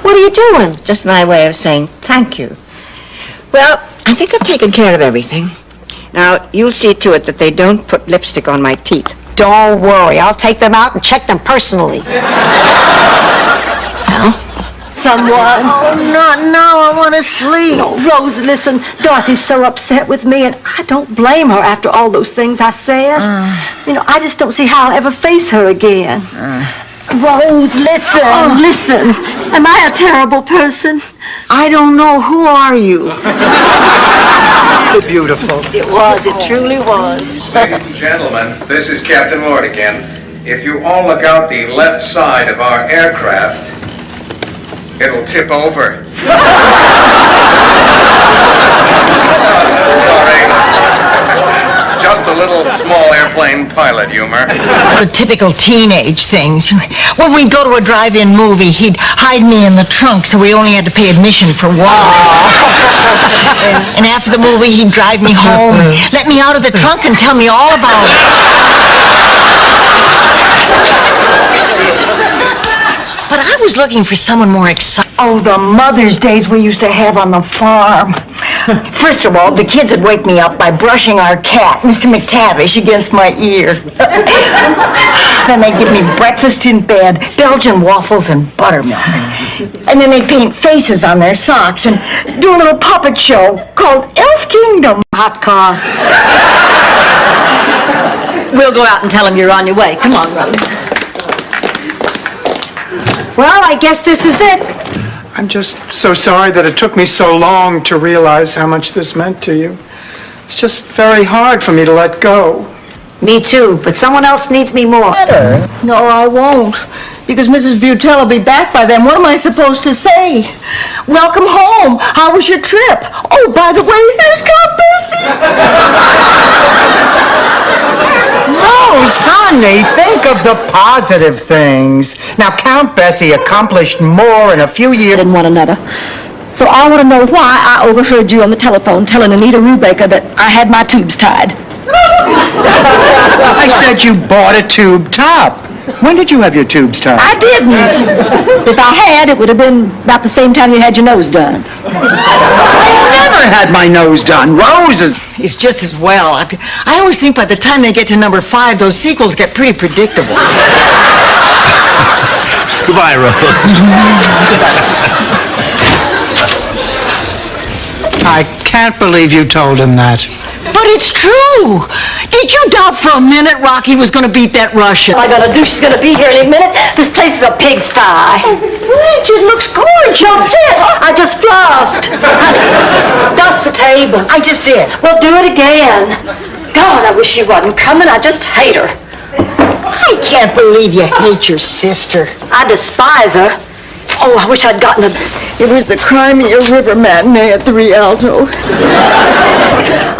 What are you doing?
Just my way of saying thank you. Well, I think I've taken care of everything. Now, you'll see to it that they don't put lipstick on my teeth.
Don't worry. I'll take them out and check them personally.
Well? Someone?
Oh, not now. I want to sleep.
No, Rose, listen. Dorothy's so upset with me, and I don't blame her after all those things I said. You know, I just don't see how I'll ever face her again. Rose, listen, listen. Am I a terrible person? I don't know. Who are you?
Beautiful.
It was. It truly was.
Ladies and gentlemen, this is Captain Lord again. If you all look out the left side of our aircraft, it'll tip over. Sorry. Just a little small airplane pilot humor.
The typical teenage things. When we'd go to a drive-in movie, he'd hide me in the trunk so we only had to pay admission for one. And after the movie, he'd drive me home, let me out of the trunk and tell me all about it. But I was looking for someone more exciting.
Oh, the Mother's Days we used to have on the farm. First of all, the kids would wake me up by brushing our cat, Mr. McTavish, against my ear. Then they'd give me breakfast in bed, Belgian waffles and buttermilk. And then they'd paint faces on their socks and do a little puppet show called Elf Kingdom.
Hot car.
We'll go out and tell him you're on your way. Come on, Rose.
Well, I guess this is it.
I'm just so sorry that it took me so long to realize how much this meant to you. It's just very hard for me to let go.
Me too, but someone else needs me more.
No, I won't.
Because Mrs. Butel will be back by then. What am I supposed to say? Welcome home. How was your trip? Oh, by the way, here's Count Bessie.
Rose, honey, think of the positive things. Now, Count Bessie accomplished more in a few years
than one another. So I want to know why I overheard you on the telephone telling Anita Rubaker that I had my tubes tied.
I said you bought a tube top. When did you have your tubes tied?
I didn't. If I had, it would have been about the same time you had your nose done.
I never had my nose done. Rose is...
It's just as well. I always think by the time they get to number 5, those sequels get pretty predictable.
Goodbye, Rose.
I can't believe you told him that.
But it's true. Did you doubt for a minute Rocky was going to beat that Russian?
What am I gonna do? She's gonna be here any minute. This place is a pigsty.
Bridget looks gorgeous.
That's it. I just fluffed. Honey, dust the table.
I just did.
Well, do it again. God, I wish she wasn't coming. I just hate her.
I can't believe you hate your sister.
I despise her. Oh, I wish I'd gotten a...
It was the Crimea River matinee at the Rialto.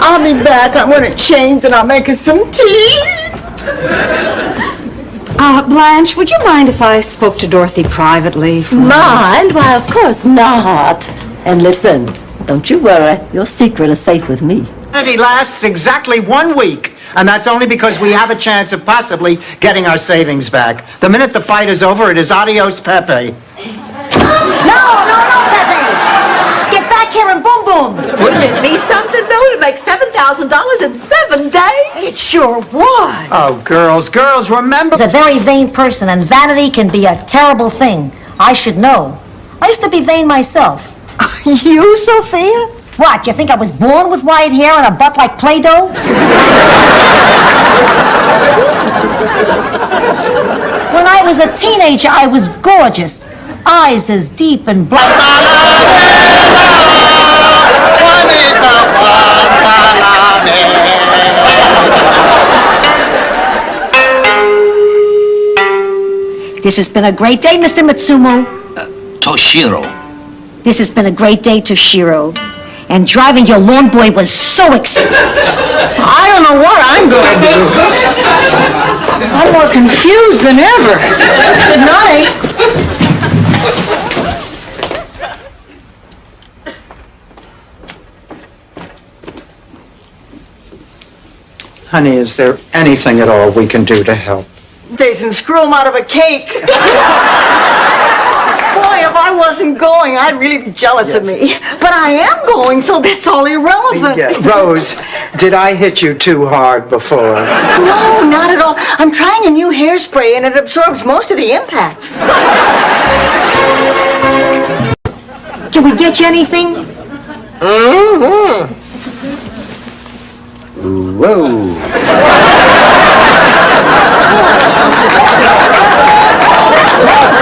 I'll be back. I want to change and I'll make us some tea.
Blanche, would you mind if I spoke to Dorothy privately?
Mind? Why, of course not. And listen, don't you worry. Your secret is safe with me.
It lasts exactly 1 week, and that's only because we have a chance of possibly getting our savings back. The minute the fight is over, it is adios, Pepe.
No, Pepe! Get back here and boom, boom!
Wouldn't it be something, though, to make $7,000 in 7 days?
It sure would.
Oh, girls, remember...
He's a very vain person, and vanity can be a terrible thing. I should know. I used to be vain myself.
You, Sophia?
What, you think I was born with white hair and a butt like Play-Doh? When I was a teenager, I was gorgeous. Eyes as deep and black. This has been a great day, Mr. Matsumo.
Toshiro.
This has been a great day, Toshiro. And driving your lawn boy was so exciting.
I don't know what I'm going to do. I'm more confused than ever. Good night.
Honey, is there anything at all we can do to help?
They can screw him out of a cake. Boy, if I wasn't going, I'd really be jealous of me. But I am going, so that's all irrelevant.
Yeah, Rose, did I hit you too hard before?
No, not at all. I'm trying a new hairspray, and it absorbs most of the impact.
Can we get you anything?
Mm-hmm. Whoa.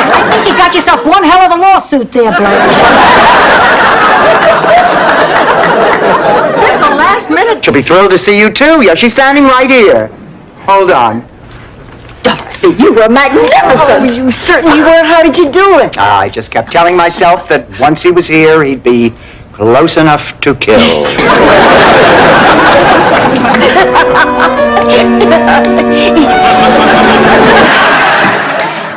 I think you got yourself one hell of a lawsuit there, Blanche.
Is this a last minute?
She'll be thrilled to see you, too. Yeah, she's standing right here. Hold on.
Dorothy, you were magnificent.
Oh, you certainly were. How did you do it?
I just kept telling myself that once he was here, he'd be close enough to kill.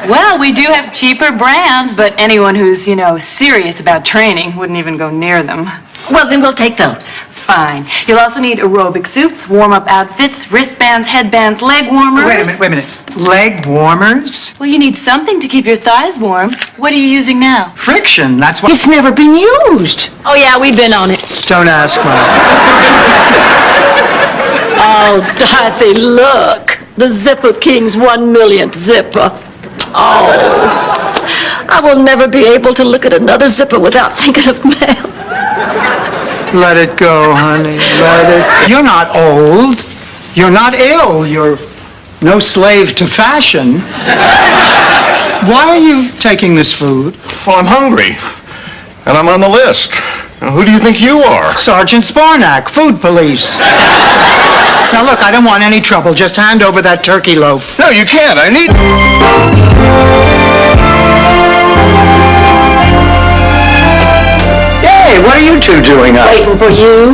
Well, we do have cheaper brands, but anyone who's, serious about training wouldn't even go near them.
Well, then we'll take those.
Fine. You'll also need aerobic suits, warm-up outfits, wristbands, headbands, leg warmers.
Wait a minute. Leg warmers?
Well, you need something to keep your thighs warm. What are you using now?
Friction, that's what...
It's never been used.
Oh, yeah, we've been on it.
Don't ask me.
Oh, Dorothy, look. The Zipper King's 1 millionth zipper. Oh. I will never be able to look at another zipper without thinking of Mel.
Let it go, honey. Let it... You're not old. You're not ill. You're no slave to fashion. Why are you taking this food?
Well, I'm hungry. And I'm on the list. Now, who do you think you are?
Sergeant Sparnak, food police. Now, look, I don't want any trouble. Just hand over that turkey loaf.
No, you can't. I need...
two doing up?
Waiting for you.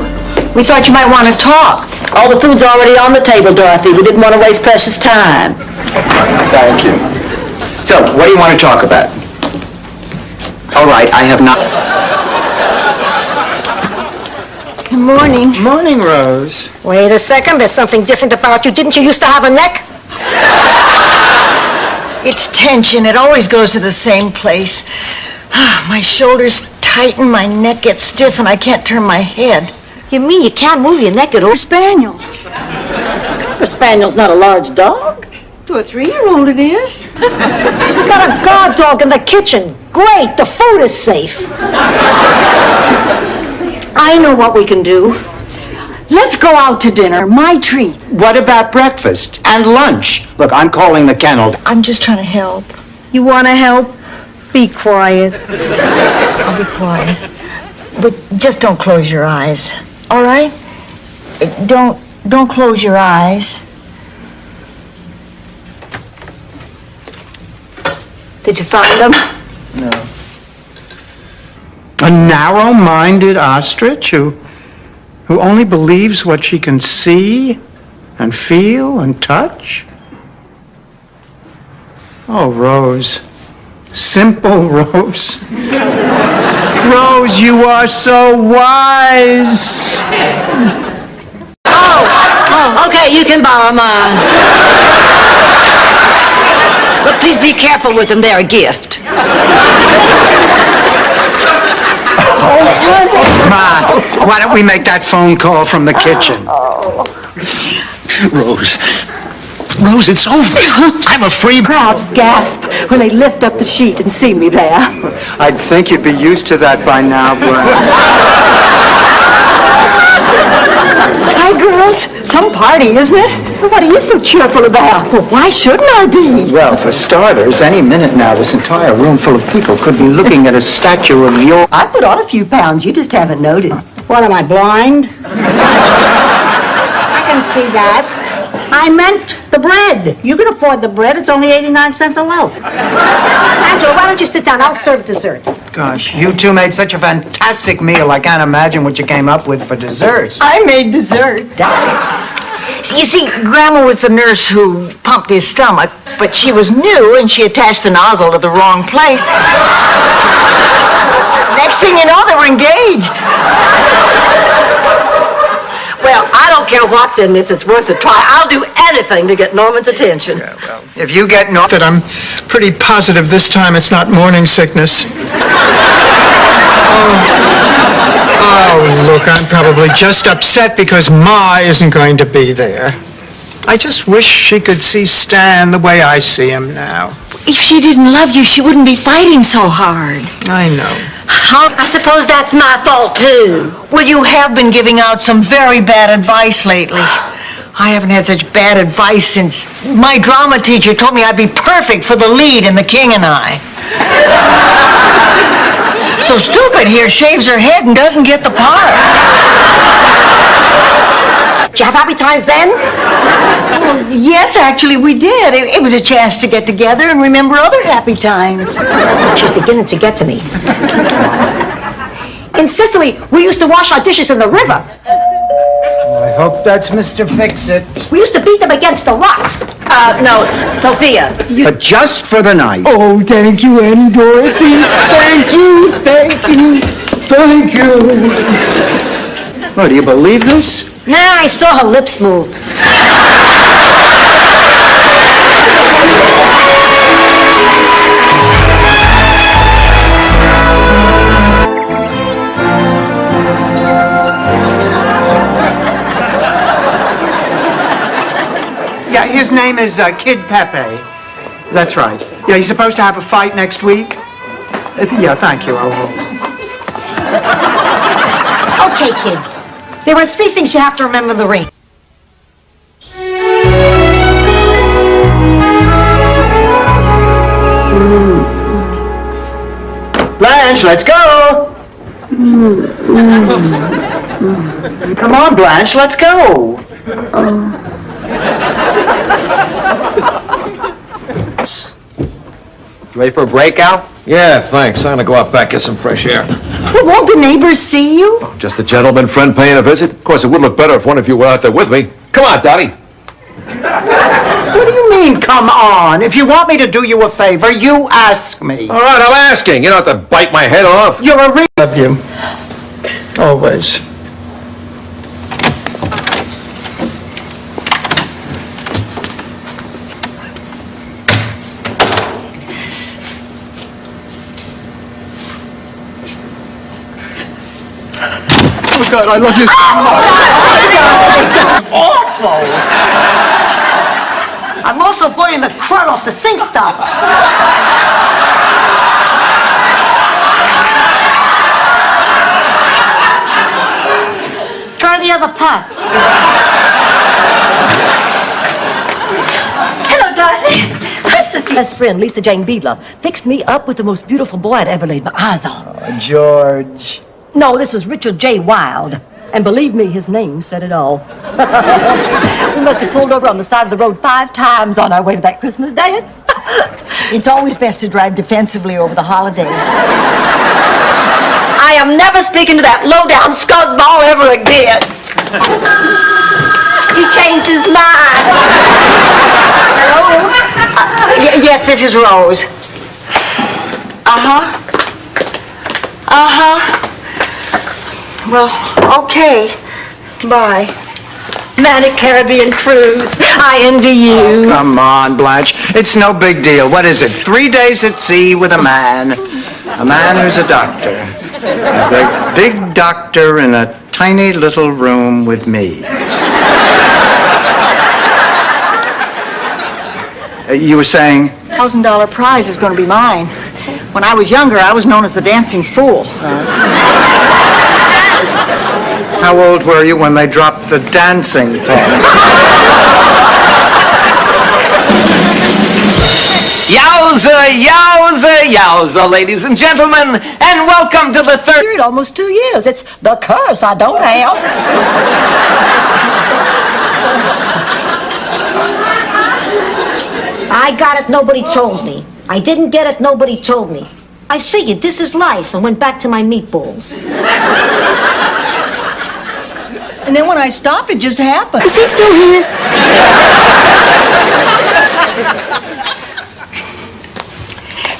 We thought you might want to talk. All the food's already on the table, Dorothy. We didn't want to waste precious time.
Thank you. So, what do you want to talk about? All right, I have not...
Good morning.
Morning, Rose.
Wait a second, there's something different about you. Didn't you used to have a neck?
It's tension. It always goes to the same place. My shoulders tighten, my neck gets stiff, and I can't turn my head.
You mean you can't move your neck at all?
Spaniel.
A spaniel's not a large dog.
To a 3-year-old it is.
You got a guard dog in the kitchen. Great, the food is safe.
I know what we can do. Let's go out to dinner. My treat.
What about breakfast and lunch? Look, I'm calling the kennel.
I'm just trying to help. You want to help? Be quiet. I'll be quiet. But just don't close your eyes. All right? Don't close your eyes.
Did you find them?
No. A narrow-minded ostrich who only believes what she can see and feel and touch? Oh, Rose. Simple Rose. Rose, you are so wise.
Oh, okay, you can borrow mine. But please be careful with them, they're a gift.
Ma, why don't we make that phone call from the kitchen? Rose, it's over. I'm a free...
Crowd gasp when they lift up the sheet and see me there.
I'd think you'd be used to that by now, Brad.
Hi, girls. Some party, isn't it?
What are you so cheerful about?
Well, why shouldn't I be?
Well, for starters, any minute now, this entire room full of people could be looking at a statue of your...
I put on a few pounds, you just haven't noticed.
What, am I blind? I can see that. I meant the bread. You can afford the bread. It's only 89 cents a loaf.
Angela, why don't you sit down? I'll serve dessert.
Gosh, you two made such a fantastic meal. I can't imagine what you came up with for desserts.
I made dessert. You see, Grandma was the nurse who pumped his stomach, but she was new and she attached the nozzle to the wrong place. Next thing you know, they were engaged.
Well, I don't care what's in this, it's worth a try. I'll do anything to get Norman's attention.
Yeah, well, if you get that I'm pretty positive this time it's not morning sickness. Oh, look, I'm probably just upset because Ma isn't going to be there. I just wish she could see Stan the way I see him now.
If she didn't love you, she wouldn't be fighting so hard.
I know.
I suppose that's my fault, too.
Well, you have been giving out some very bad advice lately. I haven't had such bad advice since my drama teacher told me I'd be perfect for the lead in The King and I. So Stupid here shaves her head and doesn't get the part.
Did you have happy times then?
Well, yes, actually, we did. It was a chance to get together and remember other happy times.
She's beginning to get to me. In Sicily, we used to wash our dishes in the river.
I hope that's Mr. Fix-It.
We used to beat them against the rocks.
No, Sophia.
But just for the night.
Oh, thank you, Annie Dorothy. Thank you, thank you, thank you.
Oh, do you believe this?
Nah, I saw her lips move.
Yeah, his name is Kid Pepe. That's right. Yeah, he's supposed to have a fight next week. Yeah, thank you. I will.
Okay, kid. There are 3 things you have to remember in the ring.
Blanche, let's go! Come on, Blanche, let's go!
Ready for a break, Al? Yeah, thanks. I'm gonna go out back, get some fresh air.
Well, won't the neighbors see you?
Just a gentleman friend paying a visit. Of course, it would look better if one of you were out there with me. Come on, Dottie.
What do you mean, come on? If you want me to do you a favor, you ask me.
All right, I'm asking. You don't have to bite my head off.
You're a real... Love you. Always. Oh, God, I love you so much.
Awful. I'm also burning the crud off the sink stopper. Try the other pot.
Hello, darling. My best friend, Lisa Jane Beadler, fixed me up with the most beautiful boy I'd ever laid my eyes on.
Oh, George.
No, this was Richard J. Wilde. And believe me, his name said it all. We must have pulled over on the side of the road 5 times on our way to that Christmas dance.
It's always best to drive defensively over the holidays.
I am never speaking to that low-down scuzzball ever again. He changed his mind.
Hello? Yes, this is Rose.
Uh-huh. Well, okay. Bye.
Manic Caribbean cruise. I envy you.
Come on, Blanche. It's no big deal. What is it? 3 days at sea with a man. A man who's a doctor. A great big doctor in a tiny little room with me. You were saying?
$1,000 prize is going to be mine. When I was younger, I was known as the dancing fool.
How old were you when they dropped the dancing part?
Yowza, yowza, yowza, ladies and gentlemen, and welcome to the third...
Period, almost 2 years. It's the curse I don't have.
I got it, nobody told me. I didn't get it, nobody told me. I figured this is life and went back to my meatballs.
And then when I stopped, it just happened.
Is he still here?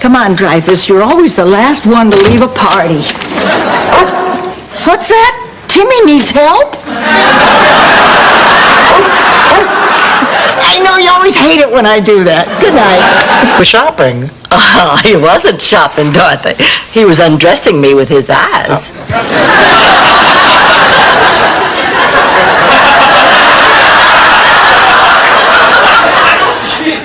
Come on, Dreyfus, you're always the last one to leave a party. What's that? Timmy needs help? I know you always hate it when I do that. Good night.
For shopping.
Oh, he wasn't shopping, Dorothy. He was undressing me with his eyes.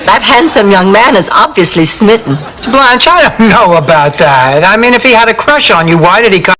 That handsome young man is obviously smitten.
Blanche, I don't know about that. I mean, if he had a crush on you, why did he come?